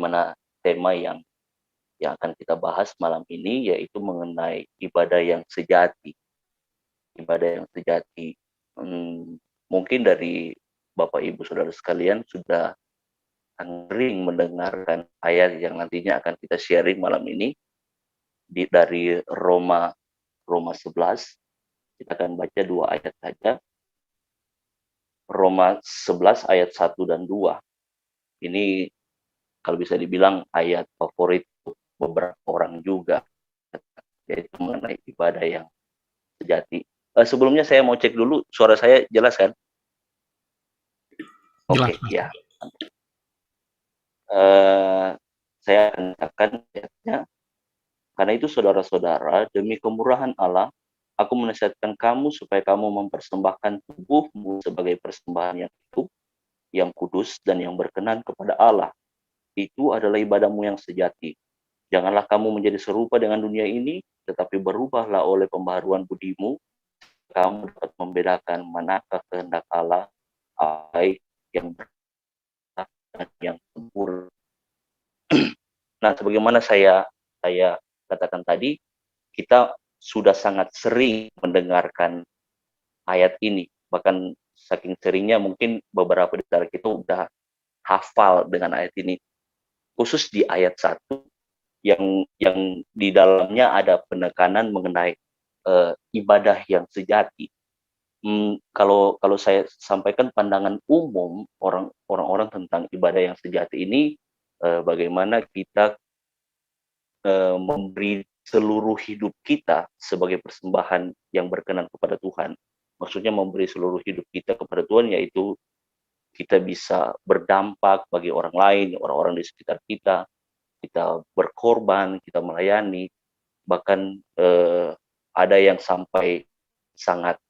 sebagaimana tema yang akan kita bahas malam ini, yaitu mengenai ibadah yang sejati. Ibadah yang sejati. Mungkin dari Bapak Ibu Saudara sekalian sudah sering mendengarkan ayat yang nantinya akan kita sharing malam ini dari Roma 11. Kita akan baca 2 ayat saja. Roma 11 ayat 1 dan 2. Ini kalau bisa dibilang ayat favorit beberapa orang juga, yaitu mengenai ibadah yang sejati. Sebelumnya saya mau cek dulu, suara saya jelas kan? Oke, ya. Saya akan ayatnya. Karena itu saudara-saudara, demi kemurahan Allah, aku menasihatkan kamu supaya kamu mempersembahkan tubuhmu sebagai persembahan yang hidup, yang kudus, dan yang berkenan kepada Allah. Itu adalah ibadahmu yang sejati. Janganlah kamu menjadi serupa dengan dunia ini, tetapi berubahlah oleh pembaharuan budimu. Kamu dapat membedakan manakah kehendak Allah, baik, yang benar dan yang sempurna. Nah, sebagaimana saya katakan tadi, kita sudah sangat sering mendengarkan ayat ini. Bahkan saking seringnya mungkin beberapa dari kita udah hafal dengan ayat ini. Khusus di ayat 1 yang di dalamnya ada penekanan mengenai ibadah yang sejati. Kalau saya sampaikan pandangan umum orang-orang tentang ibadah yang sejati ini, bagaimana kita memberi seluruh hidup kita sebagai persembahan yang berkenan kepada Tuhan. Maksudnya memberi seluruh hidup kita kepada Tuhan, yaitu kita bisa berdampak bagi orang lain, orang-orang di sekitar kita, kita berkorban, kita melayani, bahkan ada yang sampai sangat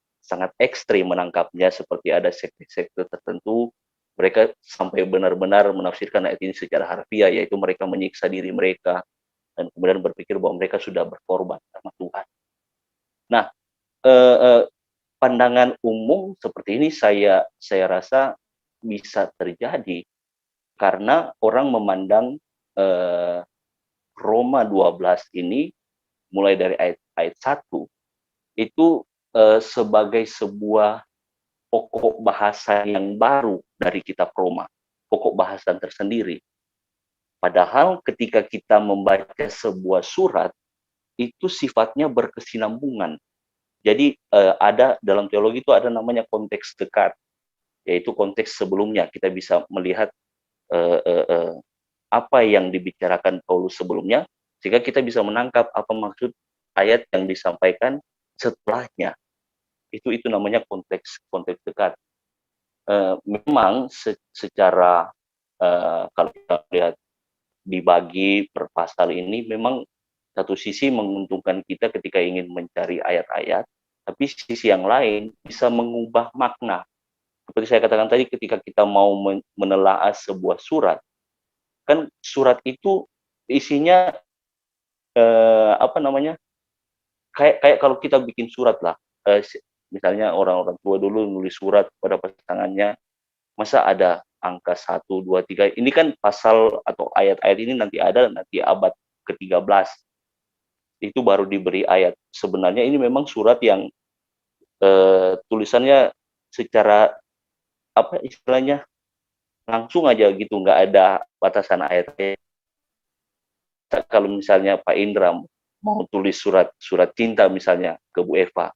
ekstrim menangkapnya, seperti ada sekte-sekte tertentu, mereka sampai benar-benar menafsirkan ayat ini secara harfiah, yaitu mereka menyiksa diri mereka, dan kemudian berpikir bahwa mereka sudah berkorban sama Tuhan. Nah, pandangan umum seperti ini saya rasa bisa terjadi karena orang memandang Roma 12 ini mulai dari ayat 1 itu sebagai sebuah pokok bahasa yang baru dari kitab Roma, pokok bahasa tersendiri. Padahal ketika kita membaca sebuah surat, itu sifatnya berkesinambungan. Jadi ada dalam teologi itu ada namanya konteks dekat, yaitu konteks sebelumnya. Kita bisa melihat apa yang dibicarakan Paulus sebelumnya, sehingga kita bisa menangkap apa maksud ayat yang disampaikan setelahnya. Itu namanya konteks dekat. Memang secara kalau kita lihat dibagi per pasal ini, memang satu sisi menguntungkan kita ketika ingin mencari ayat-ayat, tapi sisi yang lain bisa mengubah makna. Seperti saya katakan tadi, ketika kita mau menelaah sebuah surat, kan surat itu isinya kayak kalau kita bikin surat lah, misalnya orang-orang tua dulu nulis surat pada pasangannya, masa ada angka 1, 2, 3, ini kan pasal atau ayat-ayat ini nanti abad ke-13, itu baru diberi ayat. Sebenarnya ini memang surat yang tulisannya secara apa istilahnya langsung aja gitu, nggak ada batasan ayat-ayat. Kalau misalnya Pak Indra mau tulis surat cinta misalnya ke Bu Eva,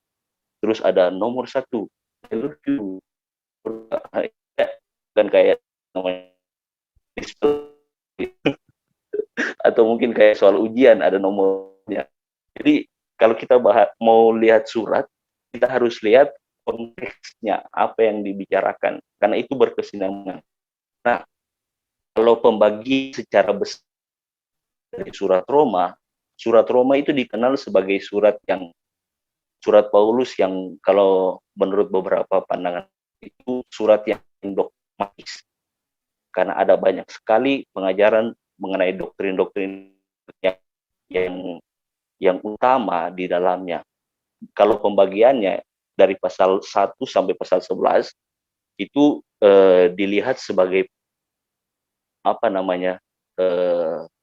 terus ada nomor 1, I love you, kan kayak namanya atau mungkin kayak soal ujian ada nomornya. Jadi kalau kita mau lihat surat, kita harus lihat konteksnya, apa yang dibicarakan, karena itu berkesinambungan. Nah, kalau pembagi secara besar dari surat Roma itu dikenal sebagai surat Paulus yang kalau menurut beberapa pandangan itu surat yang dogmatis, karena ada banyak sekali pengajaran mengenai doktrin-doktrin yang utama di dalamnya. Kalau pembagiannya dari pasal 1 sampai pasal 11 itu dilihat sebagai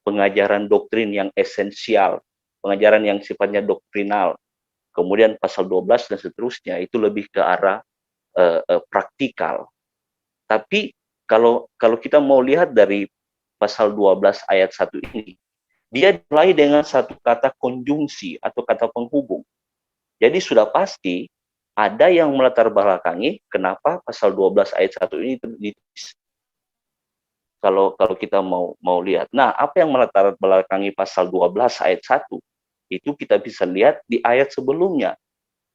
pengajaran doktrin yang esensial, pengajaran yang sifatnya doktrinal. Kemudian pasal 12 dan seterusnya itu lebih ke arah praktikal. Tapi kalau kita mau lihat dari pasal 12 ayat 1 ini, dia mulai dengan satu kata konjungsi atau kata penghubung. Jadi sudah pasti ada yang melatar belakangi kenapa pasal 12 ayat 1 ini ditulis. Kalau kita mau lihat. Nah, apa yang melatar belakangi pasal 12 ayat 1? Itu kita bisa lihat di ayat sebelumnya,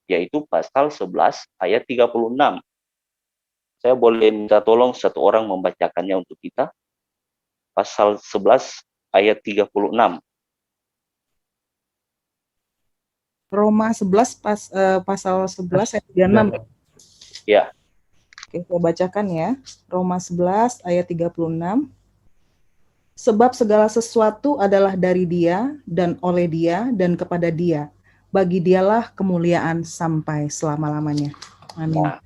yaitu pasal 11 ayat 36. Saya boleh minta tolong satu orang membacakannya untuk kita. Pasal 11 ayat 36. Roma 11 pasal 11 ayat 36. Ya. Oke, saya bacakan ya. Roma 11 ayat 36. Sebab segala sesuatu adalah dari Dia dan oleh Dia dan kepada Dia. Bagi Dialah kemuliaan sampai selama-lamanya. Amin. Nah,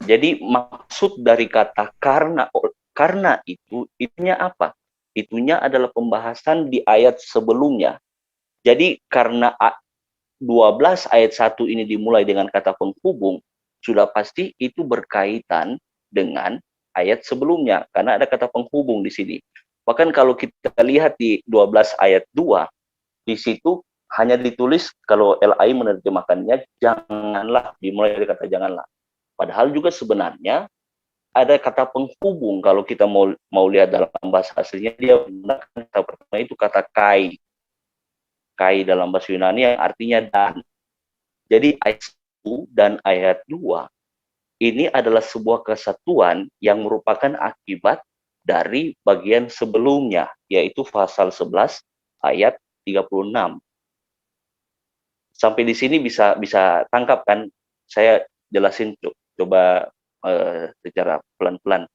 jadi maksud dari kata karena itu, itunya apa? Itunya adalah pembahasan di ayat sebelumnya. Jadi karena 12 ayat 1 ini dimulai dengan kata penghubung, sudah pasti itu berkaitan dengan ayat sebelumnya, karena ada kata penghubung di sini. Bahkan kalau kita lihat di 12 ayat 2, di situ hanya ditulis, kalau LAI menerjemahkannya, janganlah, dimulai dari kata janganlah. Padahal juga sebenarnya ada kata penghubung. Kalau kita mau lihat dalam bahasa aslinya, dia menggunakan kata pertama itu kata kai. Kai dalam bahasa Yunani yang artinya dan. Jadi ayat 1 dan ayat 2 ini adalah sebuah kesatuan yang merupakan akibat dari bagian sebelumnya, yaitu pasal 11 ayat 36. Sampai di sini bisa tangkap kan? Saya jelasin coba secara pelan-pelan.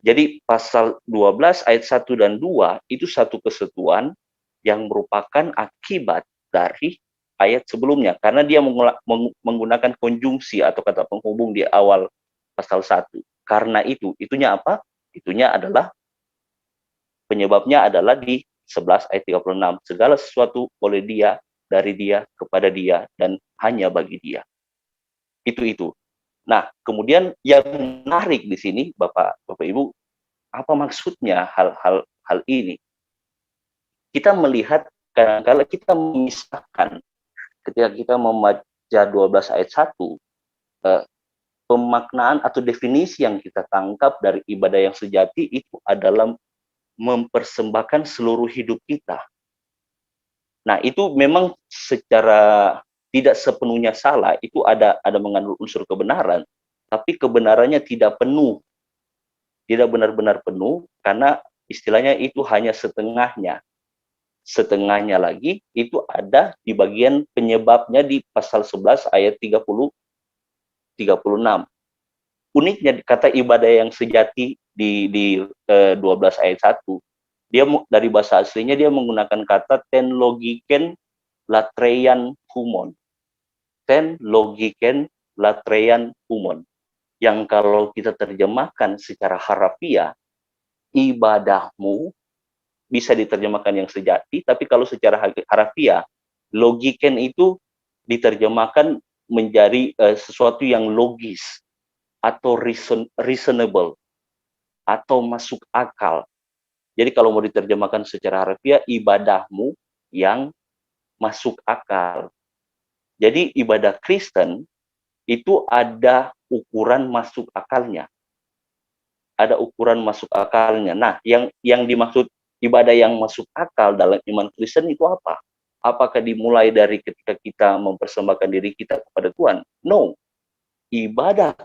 Jadi pasal 12 ayat 1 dan 2 itu satu kesatuan yang merupakan akibat dari ayat sebelumnya, karena dia menggunakan konjungsi atau kata penghubung di awal pasal 1. Karena itunya apa? Itunya adalah penyebabnya adalah di 11 ayat 36. Segala sesuatu oleh Dia, dari Dia, kepada Dia, dan hanya bagi Dia. Itu. Nah, kemudian yang menarik di sini, Bapak Ibu, apa maksudnya hal ini? Kita melihat kadang-kala kita memisahkan ketika kita membaca 12 ayat 1, pemaknaan atau definisi yang kita tangkap dari ibadah yang sejati itu adalah mempersembahkan seluruh hidup kita. Nah, itu memang secara tidak sepenuhnya salah, itu ada mengandung unsur kebenaran, tapi kebenarannya tidak penuh. Tidak benar-benar penuh, karena istilahnya itu hanya setengahnya. Setengahnya lagi itu ada di bagian penyebabnya di pasal 11 ayat 36. Uniknya kata ibadah yang sejati di 12 ayat 1, dia dari bahasa aslinya dia menggunakan kata ten logiken latreian humon. Ten logiken latreian humon. Yang kalau kita terjemahkan secara harafiah, ibadahmu bisa diterjemahkan yang sejati, tapi kalau secara harafiah, logiken itu diterjemahkan menjadi sesuatu yang logis atau reasonable atau masuk akal. Jadi kalau mau diterjemahkan secara harafiah, ibadahmu yang masuk akal. Jadi ibadah Kristen itu ada ukuran masuk akalnya. Ada ukuran masuk akalnya. Nah, yang dimaksud ibadah yang masuk akal dalam iman Kristen itu apa? Apakah dimulai dari ketika kita mempersembahkan diri kita kepada Tuhan? No. Ibadah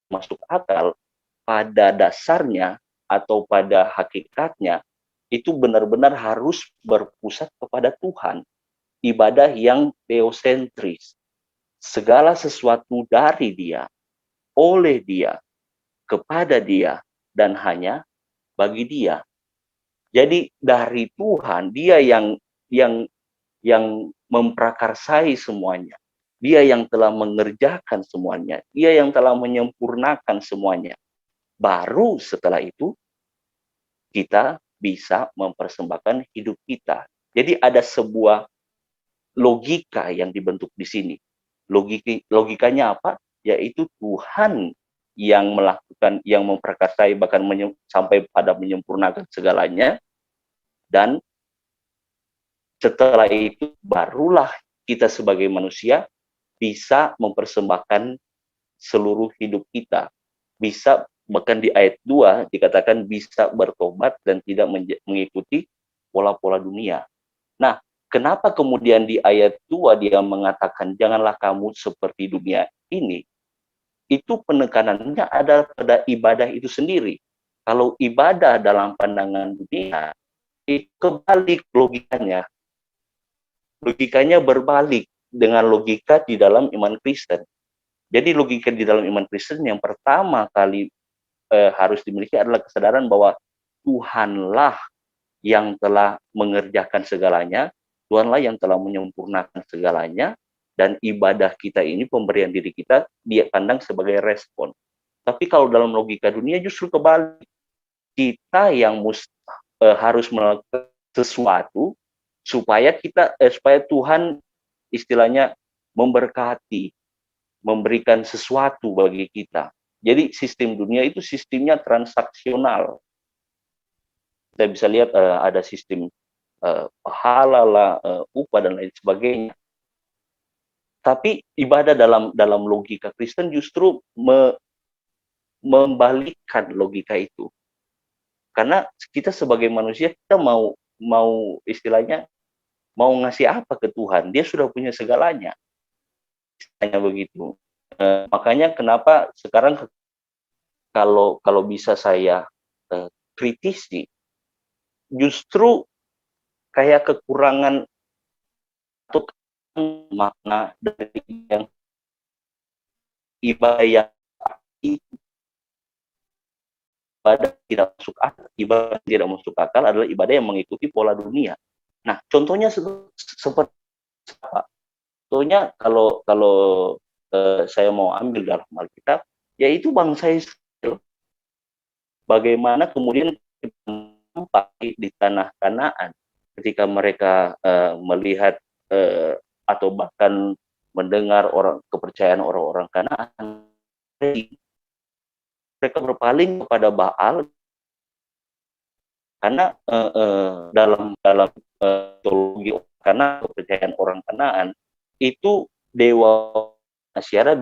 masuk akal pada dasarnya atau pada hakikatnya itu benar-benar harus berpusat kepada Tuhan. Ibadah yang teosentris. Segala sesuatu dari Dia, oleh Dia, kepada Dia, dan hanya bagi Dia. Jadi dari Tuhan, Dia yang memprakarsai semuanya. Dia yang telah mengerjakan semuanya. Dia yang telah menyempurnakan semuanya. Baru setelah itu, kita bisa mempersembahkan hidup kita. Jadi ada sebuah logika yang dibentuk di sini. Logikanya apa? Yaitu Tuhan yang melakukan, yang memperkasai, bahkan sampai pada menyempurnakan segalanya. Dan setelah itu barulah kita sebagai manusia bisa mempersembahkan seluruh hidup kita. Bisa, bahkan di ayat 2 dikatakan bisa bertobat dan tidak mengikuti pola-pola dunia. Nah, kenapa kemudian di ayat 2 dia mengatakan janganlah kamu seperti dunia ini? Itu penekanannya ada pada ibadah itu sendiri. Kalau ibadah dalam pandangan dunia, itu kebalik logikanya. Logikanya berbalik dengan logika di dalam iman Kristen. Jadi logika di dalam iman Kristen yang pertama kali harus dimiliki adalah kesadaran bahwa Tuhanlah yang telah mengerjakan segalanya, Tuhanlah yang telah menyempurnakan segalanya, dan ibadah kita ini, pemberian diri kita, dia pandang sebagai respon. Tapi kalau dalam logika dunia justru kebalik. Kita yang harus melakukan sesuatu supaya supaya Tuhan istilahnya memberkati, memberikan sesuatu bagi kita. Jadi sistem dunia itu sistemnya transaksional. Kita bisa lihat ada sistem pahala lah, upah dan lain sebagainya. Tapi ibadah dalam logika Kristen justru membalikkan logika itu. Karena kita sebagai manusia, kita mau istilahnya mau ngasih apa ke Tuhan? Dia sudah punya segalanya. Hanya begitu. Makanya kenapa sekarang kalau bisa saya kritisi, justru kayak kekurangan atau makna dari yang ibadah tidak masuk akal. Ibadah tidak masuk akal adalah ibadah yang mengikuti pola dunia. Nah, contohnya seperti apa? Contohnya kalau saya mau ambil dalam Alkitab, yaitu bangsa Israel. Bagaimana kemudian di tanah Kanaan ketika mereka melihat atau bahkan mendengar kepercayaan orang-orang Kanaan, mereka berpaling kepada Baal karena dalam teologi, karena kepercayaan orang Kanaan itu dewa Asyara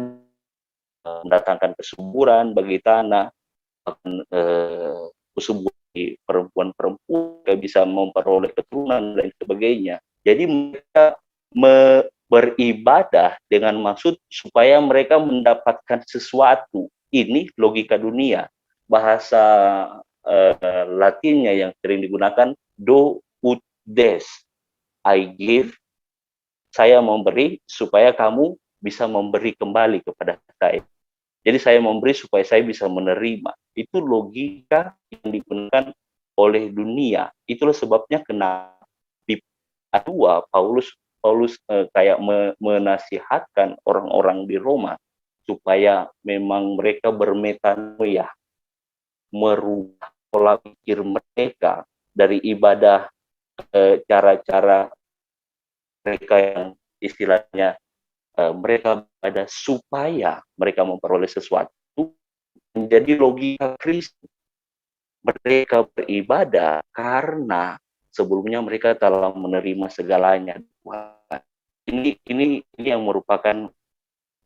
mendatangkan kesuburan bagi tanah, kesuburan perempuan-perempuan bisa memperoleh keturunan dan sebagainya. Jadi mereka beribadah dengan maksud supaya mereka mendapatkan sesuatu. Ini logika dunia. Bahasa Latinnya yang sering digunakan do ut des. I give, saya memberi supaya kamu bisa memberi kembali kepada saya. Jadi saya memberi supaya saya bisa menerima. Itu logika yang digunakan oleh dunia. Itulah sebabnya kenapa di ayat 2 Paulus kayak menasihatkan orang-orang di Roma supaya memang mereka bermetanoia, merubah pola pikir mereka dari ibadah cara-cara mereka yang istilahnya mereka ada supaya mereka memperoleh sesuatu menjadi logika Kristen. Mereka beribadah karena sebelumnya mereka telah menerima segalanya. Ini yang merupakan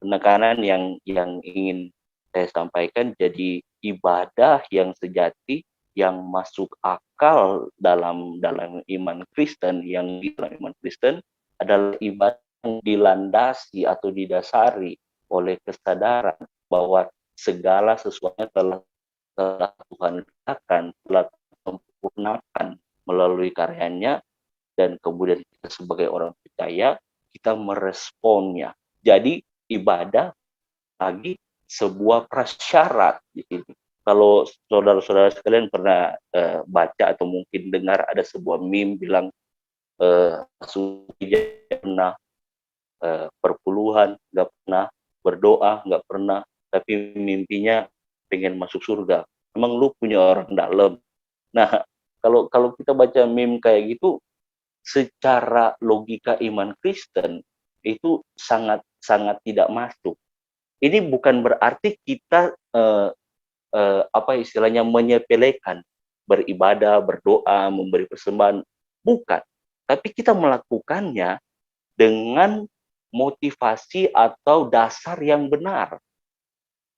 penekanan yang ingin saya sampaikan. Jadi ibadah yang sejati, yang masuk akal dalam iman Kristen, adalah ibadah yang dilandasi atau didasari oleh kesadaran bahwa segala sesuatunya telah Tuhan katakan, telah sempurnakan melalui karyanya, dan kemudian kita sebagai orang percaya kita meresponnya. Jadi ibadah lagi sebuah prasyarat di sini. Kalau saudara-saudara sekalian pernah baca atau mungkin dengar ada sebuah meme bilang pernah perpuluhan, nggak pernah berdoa, nggak pernah, tapi mimpinya pengen masuk surga. Emang lu punya orang dalam. Nah, Kalau kita baca meme kayak gitu, secara logika iman Kristen itu sangat sangat tidak masuk. Ini bukan berarti kita apa istilahnya menyepelekan beribadah, berdoa, memberi persembahan, bukan. Tapi kita melakukannya dengan motivasi atau dasar yang benar.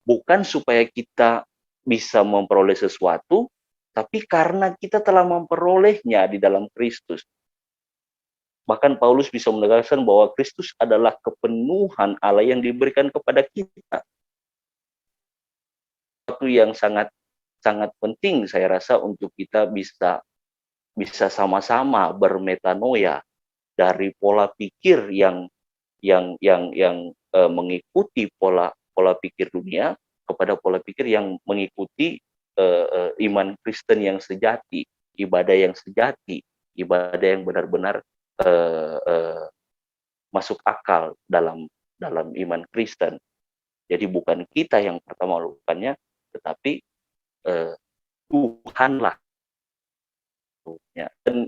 Bukan supaya kita bisa memperoleh sesuatu, tapi karena kita telah memperolehnya di dalam Kristus. Bahkan Paulus bisa menegaskan bahwa Kristus adalah kepenuhan Allah yang diberikan kepada kita. Itu yang sangat sangat penting saya rasa untuk kita bisa sama-sama bermetanoia dari pola pikir yang mengikuti pola pikir dunia kepada pola pikir yang mengikuti iman Kristen yang sejati, ibadah yang sejati, ibadah yang benar-benar masuk akal dalam iman Kristen. Jadi bukan kita yang pertama melakukannya, tetapi Tuhanlah. Ya. Dan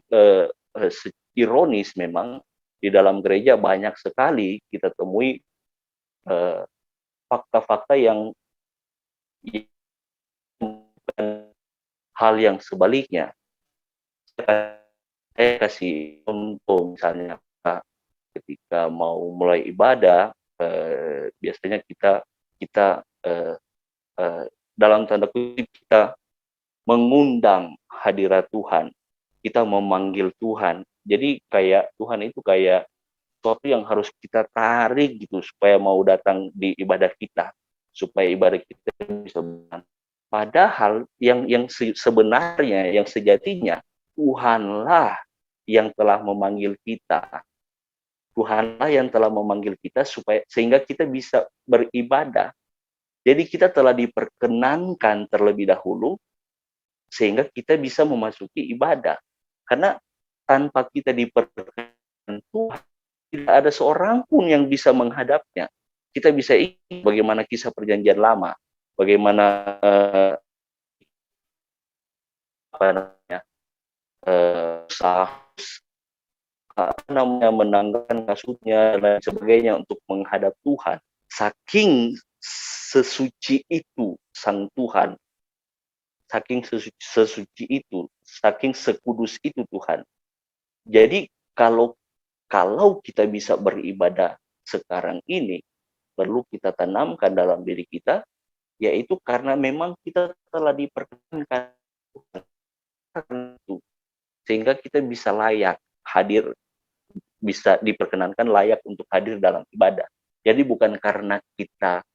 ironis memang di dalam gereja banyak sekali kita temui fakta-fakta yang bukan hal yang sebaliknya. Saya kasih contoh misalnya ketika mau mulai ibadah, biasanya kita dalam tanda kutip kita mengundang hadirat Tuhan, kita memanggil Tuhan. Jadi kayak Tuhan itu kayak sesuatu yang harus kita tarik gitu supaya mau datang di ibadah kita, supaya ibadah kita bisa berjalan. Padahal yang sebenarnya, yang sejatinya, Tuhanlah yang telah memanggil kita. Tuhanlah yang telah memanggil kita supaya sehingga kita bisa beribadah. Jadi kita telah diperkenankan terlebih dahulu sehingga kita bisa memasuki ibadah. Karena tanpa kita diperkenankan Tuhan, tidak ada seorang pun yang bisa menghadapnya. Kita bisa ingat bagaimana kisah perjanjian lama, bagaimana apa namanya menanggalkan kasusnya dan lain sebagainya untuk menghadap Tuhan. Saking sesuci itu Sang Tuhan, saking sesuci itu, saking sekudus itu Tuhan. Jadi kalau kita bisa beribadah sekarang ini, perlu kita tanamkan dalam diri kita, yaitu karena memang kita telah diperkenankan sehingga kita bisa layak hadir, bisa diperkenankan layak untuk hadir dalam ibadah. Jadi bukan karena kita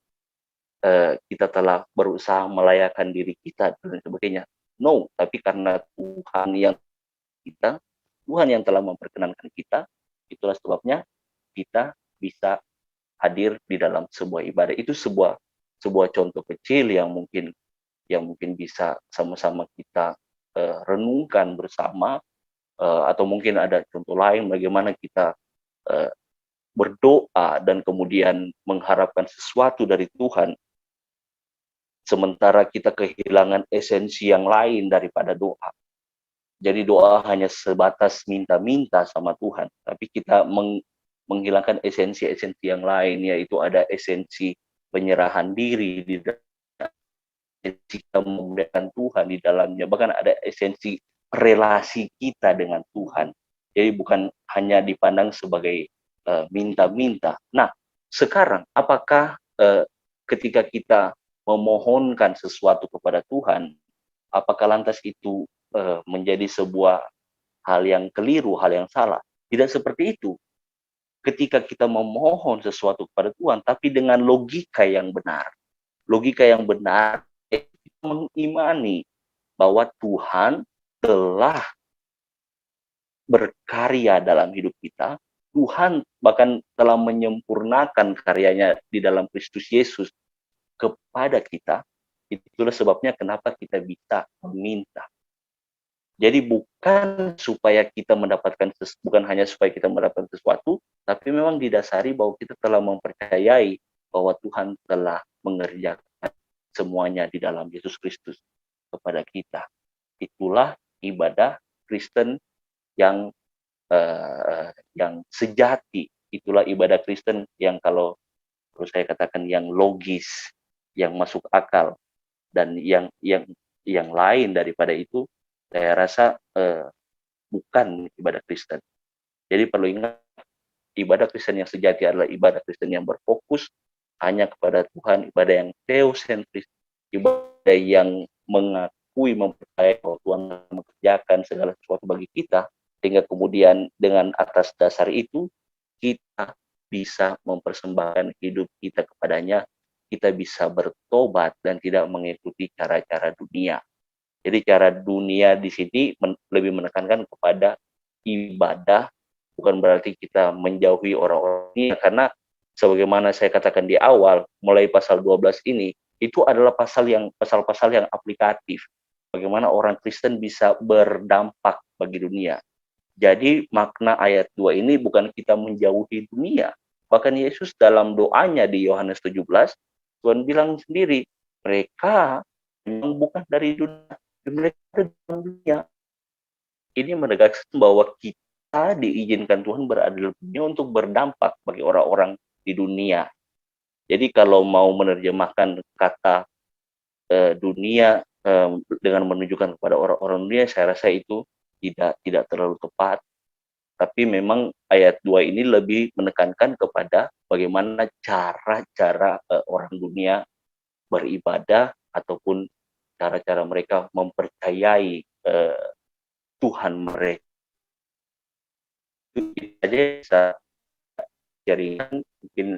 telah berusaha melayakkan diri kita dan sebagainya. No, tapi karena Tuhan yang telah memperkenankan kita, itulah sebabnya kita bisa hadir di dalam sebuah ibadah. Itu sebuah contoh kecil yang mungkin bisa sama-sama kita renungkan bersama, atau mungkin ada contoh lain bagaimana kita berdoa dan kemudian mengharapkan sesuatu dari Tuhan, sementara kita kehilangan esensi yang lain daripada doa. Jadi doa hanya sebatas minta-minta sama Tuhan, tapi kita menghilangkan esensi-esensi yang lain, yaitu ada esensi penyerahan diri di dalamnya, esensi kita memuliakan Tuhan di dalamnya, bahkan ada esensi relasi kita dengan Tuhan. Jadi bukan hanya dipandang sebagai minta-minta. Nah, sekarang apakah ketika kita memohonkan sesuatu kepada Tuhan, apakah lantas itu menjadi sebuah hal yang keliru, hal yang salah? Tidak seperti itu. Ketika kita memohon sesuatu kepada Tuhan, tapi dengan logika yang benar. Logika yang benar mengimani bahwa Tuhan telah berkarya dalam hidup kita. Tuhan bahkan telah menyempurnakan karyanya di dalam Kristus Yesus kepada kita. Itulah sebabnya kenapa kita bisa meminta. Jadi bukan hanya supaya kita mendapatkan sesuatu, tapi memang didasari bahwa kita telah mempercayai bahwa Tuhan telah mengerjakan semuanya di dalam Yesus Kristus kepada kita. Itulah ibadah Kristen yang sejati. Itulah ibadah Kristen yang kalau saya katakan yang logis, yang masuk akal, dan yang lain daripada itu, saya rasa bukan ibadah Kristen. Jadi perlu ingat, ibadah Kristen yang sejati adalah ibadah Kristen yang berfokus hanya kepada Tuhan, ibadah yang teosentris, ibadah yang mengakui, mempercayai bahwa Tuhan mengerjakan segala sesuatu bagi kita, sehingga kemudian dengan atas dasar itu kita bisa mempersembahkan hidup kita kepadanya, kita bisa bertobat dan tidak mengikuti cara-cara dunia. Jadi cara dunia di sini lebih menekankan kepada ibadah, bukan berarti kita menjauhi orang-orang dunia, karena sebagaimana saya katakan di awal, mulai pasal 12 ini, itu adalah pasal-pasal yang aplikatif. Bagaimana orang Kristen bisa berdampak bagi dunia. Jadi makna ayat 2 ini bukan kita menjauhi dunia. Bahkan Yesus dalam doanya di Yohanes 17, Tuhan bilang sendiri, mereka memang bukan dari dunia, mereka dari dunia. Ini menegaskan bahwa kita diizinkan Tuhan berada di dunia untuk berdampak bagi orang-orang di dunia. Jadi kalau mau menerjemahkan kata dunia dengan menunjukkan kepada orang-orang dunia, saya rasa itu tidak terlalu tepat. Tapi memang ayat 2 ini lebih menekankan kepada bagaimana cara-cara orang dunia beribadah ataupun cara-cara mereka mempercayai Tuhan mereka. Itu aja bisa jaringan mungkin